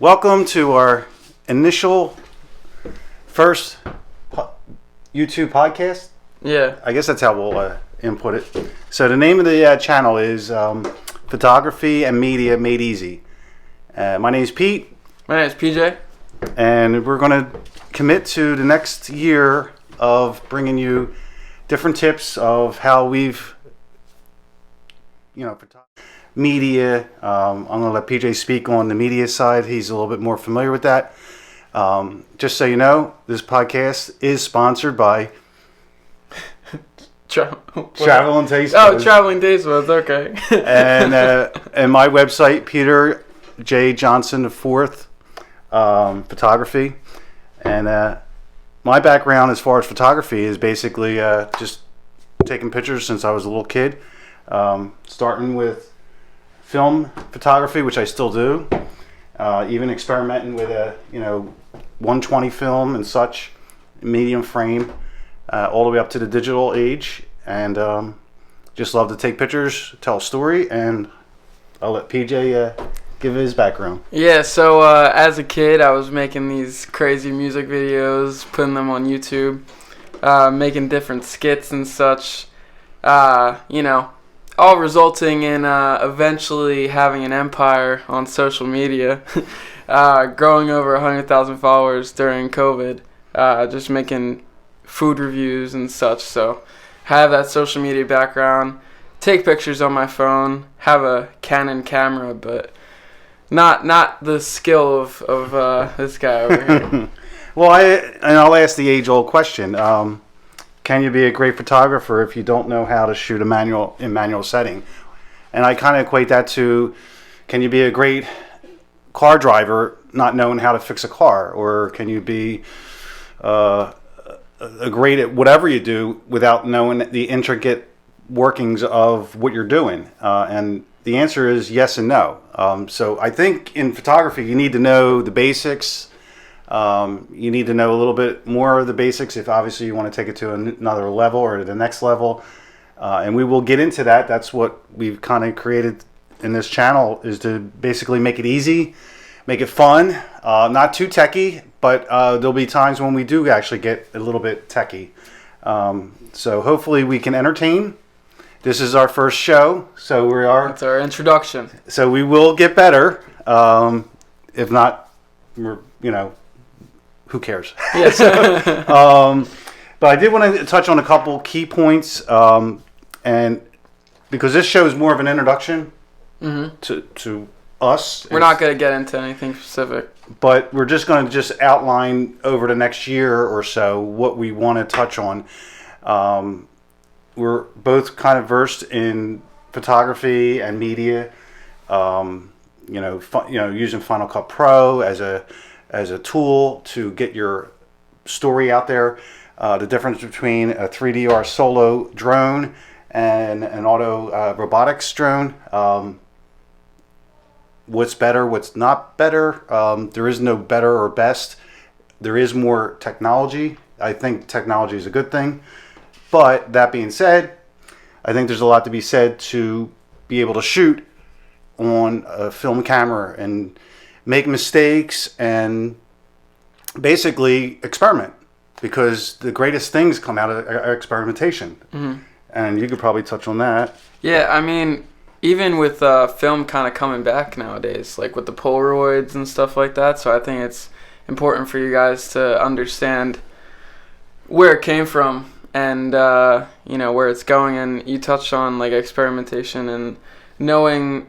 Welcome to our initial first YouTube podcast. Yeah. I guess that's how we'll input it. So the name of the channel is Photography and Media Made Easy. My name is Pete. My name is PJ. And we're going to commit to the next year of bringing you different tips of how we've, media. I'm going to let PJ speak on the media side. He's a little bit more familiar with that. Just so you know, this podcast is sponsored by Travel and Taste. Oh, Traveling Taste Buds, okay. and my website, Peter J. Johnson IV, photography. And my background as far as photography is basically just taking pictures since I was a little kid, starting with film photography, which I still do, even experimenting with a 120 film and such, medium frame, all the way up to the digital age, and just love to take pictures, tell a story, and I'll let PJ give his background. Yeah, so as a kid, I was making these crazy music videos, putting them on YouTube, making different skits and such, all resulting in eventually having an empire on social media, growing over 100,000 followers during COVID, just making food reviews and such. So have that social media background, take pictures on my phone, have a Canon camera, but not the skill of this guy over here. Well, I'll ask the age-old question. Can you be a great photographer if you don't know how to shoot in manual setting? And I kind of equate that to, can you be a great car driver not knowing how to fix a car? Or can you be a great at whatever you do without knowing the intricate workings of what you're doing? And the answer is yes and no. So I think in photography you need to know the basics. You need to know a little bit more of the basics if obviously you want to take it to another level or to the next level. And we will get into that. That's what we've kind of created in this channel, is to basically make it easy, make it fun, not too techy, but there'll be times when we do actually get a little bit techy. So hopefully we can entertain. This is our first show, so we are. That's our introduction. So we will get better. If not, we're, who cares? Yes. But I did want to touch on a couple key points, and because this show is more of an introduction to us. We're not going to get into anything specific. But we're just going to outline over the next year or so what we want to touch on. We're both kind of versed in photography and media. Using Final Cut Pro as a tool to get your story out there. The difference between a 3DR solo drone and an auto robotics drone. What's better, what's not better. There is no better or best. There is more technology. I think technology is a good thing. But that being said, I think there's a lot to be said to be able to shoot on a film camera and make mistakes and basically experiment, because the greatest things come out of experimentation. And you could probably touch on that. Yeah, I mean, even with film kind of coming back nowadays, like with the Polaroids and stuff like that, so I think it's important for you guys to understand where it came from and where it's going. And you touched on like experimentation and knowing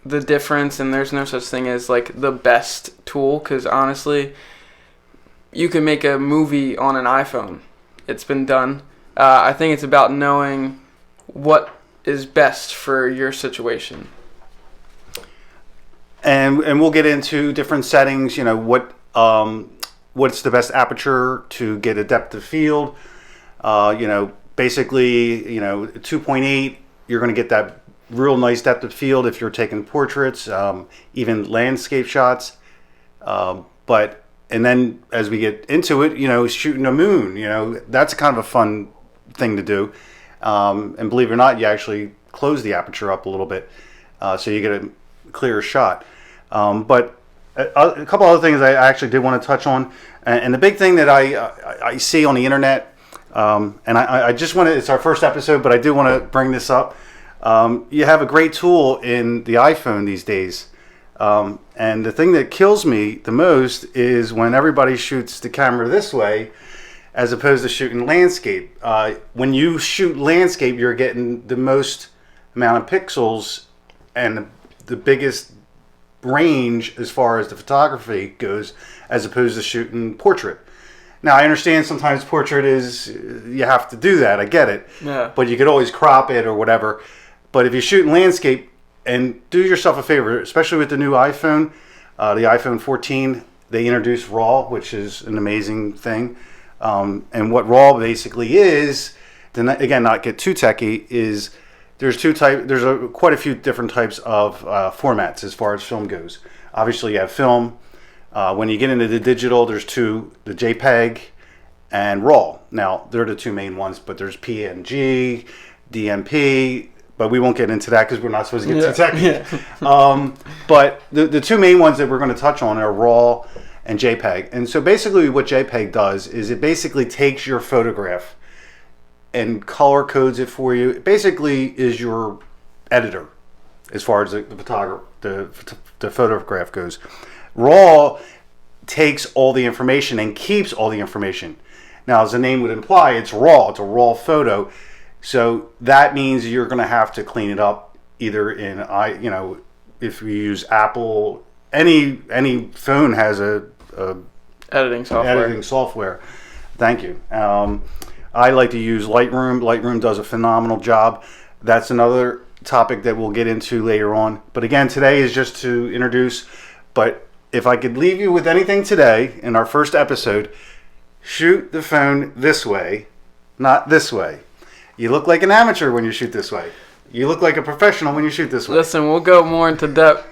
the difference, and there's no such thing as like the best tool, because honestly you can make a movie on an iPhone. It's been done. I think it's about knowing what is best for your situation. And we'll get into different settings, what's the best aperture to get a depth of field. Basically, 2.8, you're going to get that real nice depth of field if you're taking portraits, even landscape shots. And then as we get into it, shooting a moon, that's kind of a fun thing to do. And believe it or not, you actually close the aperture up a little bit, so you get a clearer shot. But A couple other things I actually did want to touch on, and the big thing that I see on the internet, and I just want to, it's our first episode, but I do want to bring this up. You have a great tool in the iPhone these days. And the thing that kills me the most is when everybody shoots the camera this way as opposed to shooting landscape. When you shoot landscape, you're getting the most amount of pixels and the biggest range as far as the photography goes, as opposed to shooting portrait. Now, I understand sometimes portrait is, you have to do that. I get it. Yeah. But you could always crop it or whatever. But if you shoot in landscape, and do yourself a favor, especially with the new iPhone, the iPhone 14, they introduced RAW, which is an amazing thing. And what RAW basically is, to again, not get too techie, is there's quite a few different types of formats as far as film goes. Obviously, you have film. When you get into the digital, there's two, the JPEG and RAW. Now, they're the two main ones, but there's PNG, DMP, but we won't get into that because we're not supposed to get too technical. Yeah. But the two main ones that we're going to touch on are RAW and JPEG. And so basically what JPEG does is it basically takes your photograph and color codes it for you. It basically is your editor as far as the photograph goes. RAW takes all the information and keeps all the information. Now, as the name would imply, it's raw. It's a raw photo. So that means you're going to have to clean it up either in, if you use Apple, any phone has a editing software. Thank you. I like to use Lightroom. Lightroom does a phenomenal job. That's another topic that we'll get into later on. But again, today is just to introduce. But if I could leave you with anything today in our first episode, shoot the phone this way, not this way. You look like an amateur when you shoot this way. You look like a professional when you shoot this way. Listen, we'll go more into depth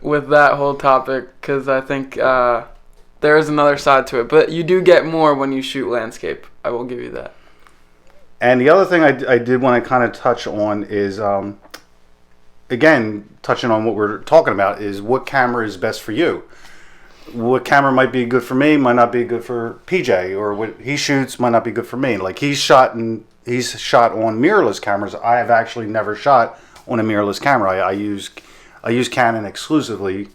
with that whole topic because I think there is another side to it. But you do get more when you shoot landscape. I will give you that. And the other thing I did want to kind of touch on is, again, touching on what we're talking about, is what camera is best for you. What camera might be good for me might not be good for PJ, or what he shoots might not be good for me. Like he's shot on mirrorless cameras. I have actually never shot on a mirrorless camera. I use Canon exclusively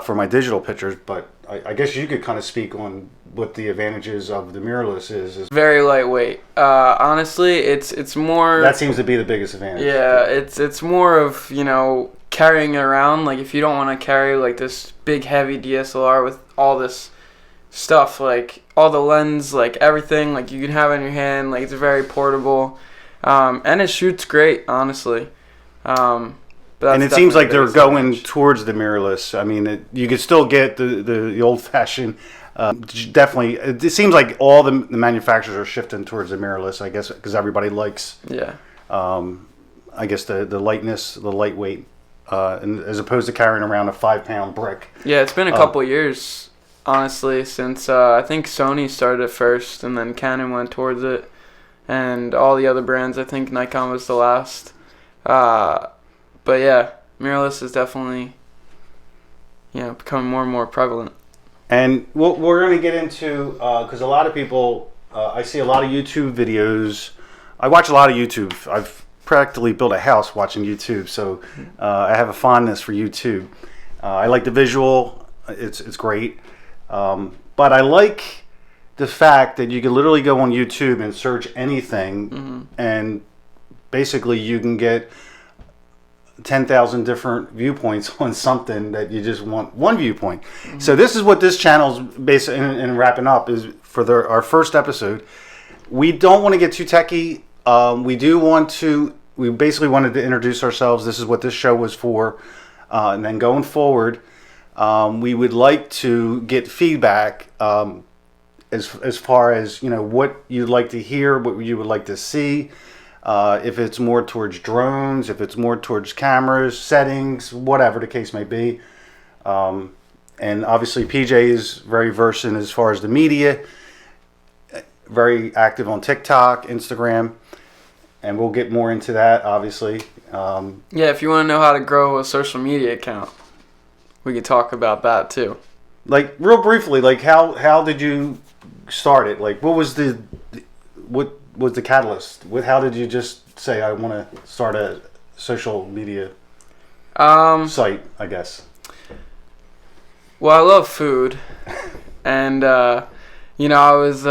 for my digital pictures, but I guess you could kind of speak on what the advantages of the mirrorless is. Very lightweight. Honestly, it's more. That seems to be the biggest advantage. Yeah, it's more of carrying it around. Like if you don't want to carry like this big heavy DSLR with all this stuff, like all the lens, like everything, like you can have in your hand. Like it's very portable, and it shoots great, honestly. And it seems like they're going towards the mirrorless. I mean, you could still get the old-fashioned. Definitely, it seems like all the manufacturers are shifting towards the mirrorless. I guess because everybody likes. Yeah. I guess the lightness, the lightweight, and as opposed to carrying around a 5-pound brick. Yeah, it's been a couple years, honestly, since I think Sony started it first, and then Canon went towards it, and all the other brands. I think Nikon was the last. But yeah, mirrorless is definitely, becoming more and more prevalent. And what we're going to get into, because a lot of people, I see a lot of YouTube videos. I watch a lot of YouTube. I've practically built a house watching YouTube, so I have a fondness for YouTube. I like the visual. It's great. But I like the fact that you can literally go on YouTube and search anything, and basically you can get 10,000 different viewpoints on something that you just want one viewpoint. So this is what this channel's based and wrapping up is for our first episode. We don't want to get too techie. We basically wanted to introduce ourselves. This is what this show was for. And then going forward, we would like to get feedback as far as, what you'd like to hear, what you would like to see. If it's more towards drones, if it's more towards cameras, settings, whatever the case may be. And obviously PJ is very versed in as far as the media, very active on TikTok, Instagram, and we'll get more into that, obviously. Yeah, if you want to know how to grow a social media account, we could talk about that too. Like real briefly, like how did you start it? Like what was the catalyst? How did you just say I want to start a social media site? I guess. Well, I love food, and you know, I was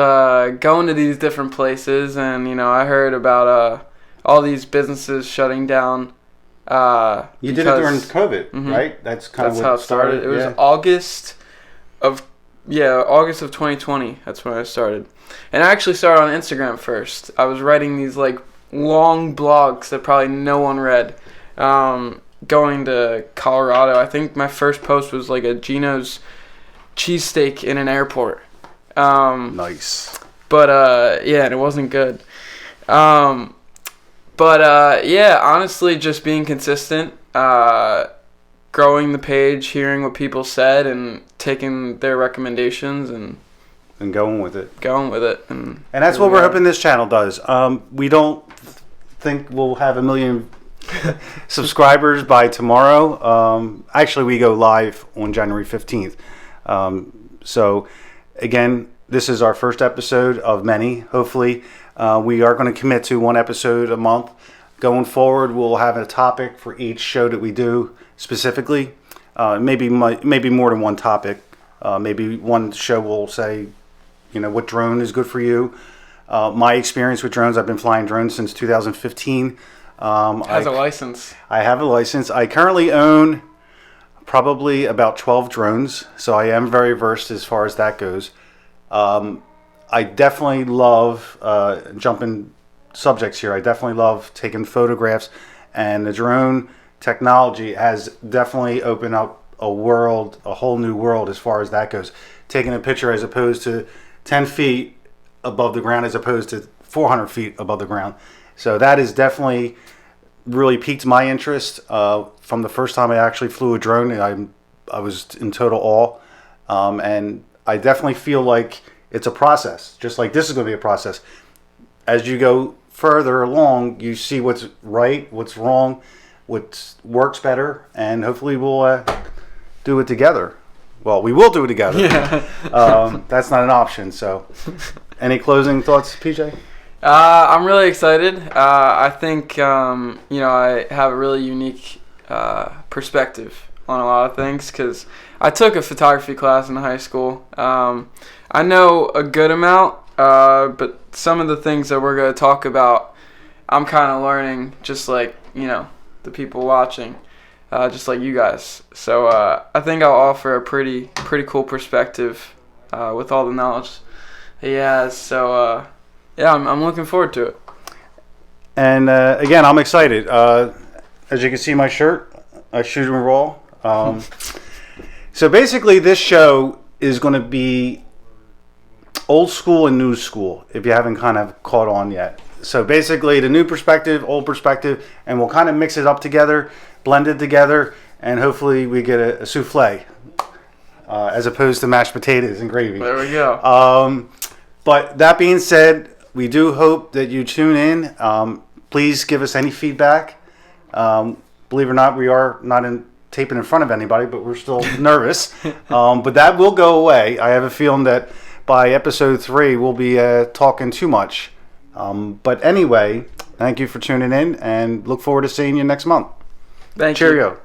going to these different places, and you know, I heard about all these businesses shutting down. You did it during COVID, right? That's how it started. It was August of 2020. That's when I started, and I actually started on Instagram first. I was writing these like long blogs that probably no one read. Going to Colorado, I think my first post was like a Geno's cheesesteak in an airport. Nice. But yeah, and it wasn't good. Yeah, honestly, just being consistent, growing the page, hearing what people said, and taking their recommendations and going with it. And that's what we're hoping this channel does. We don't think we'll have 1 million subscribers by tomorrow. Actually, we go live on January 15th. So, again, this is our first episode of many. Hopefully, we are going to commit to 1 episode a month. Going forward, we'll have a topic for each show that we do specifically. Maybe more than one topic. Maybe one show will say, you know, what drone is good for you. My experience with drones, I've been flying drones since 2015. Has a license. I have a license. I currently own probably about 12 drones, so I am very versed as far as that goes. I definitely love jumping subjects here. I definitely love taking photographs, and the drone technology has definitely opened up a whole new world as far as that goes. Taking a picture as opposed to 10 feet above the ground as opposed to 400 feet above the ground. So that is definitely really piqued my interest. From the first time I actually flew a drone, I was in total awe. And I definitely feel like it's a process, just like this is going to be a process. As you go further along, you see what's right, what's wrong, what works better, and hopefully we'll do it together. Well, we will do it together. Yeah. That's not an option. So, any closing thoughts, PJ? I'm really excited. I think, you know, I have a really unique perspective on a lot of things because I took a photography class in high school. I know a good amount, but some of the things that we're going to talk about, I'm kind of learning just like, you know, the people watching, just like you guys. So I think I'll offer a pretty cool perspective with all the knowledge he has. So, yeah, I'm looking forward to it. And again, I'm excited. As you can see, my shirt, I shoot 'em raw. So basically, this show is going to be old school and new school, if you haven't kind of caught on yet. So basically, the new perspective, old perspective, and we'll kind of mix it up together, blend it together, and hopefully we get a souffle as opposed to mashed potatoes and gravy. There we go. But that being said, we do hope that you tune in. Please give us any feedback. Believe it or not, we are not taping in front of anybody, but we're still nervous. But that will go away. I have a feeling that by episode 3, we'll be talking too much. But anyway, thank you for tuning in, and look forward to seeing you next month. Thank you. Cheerio.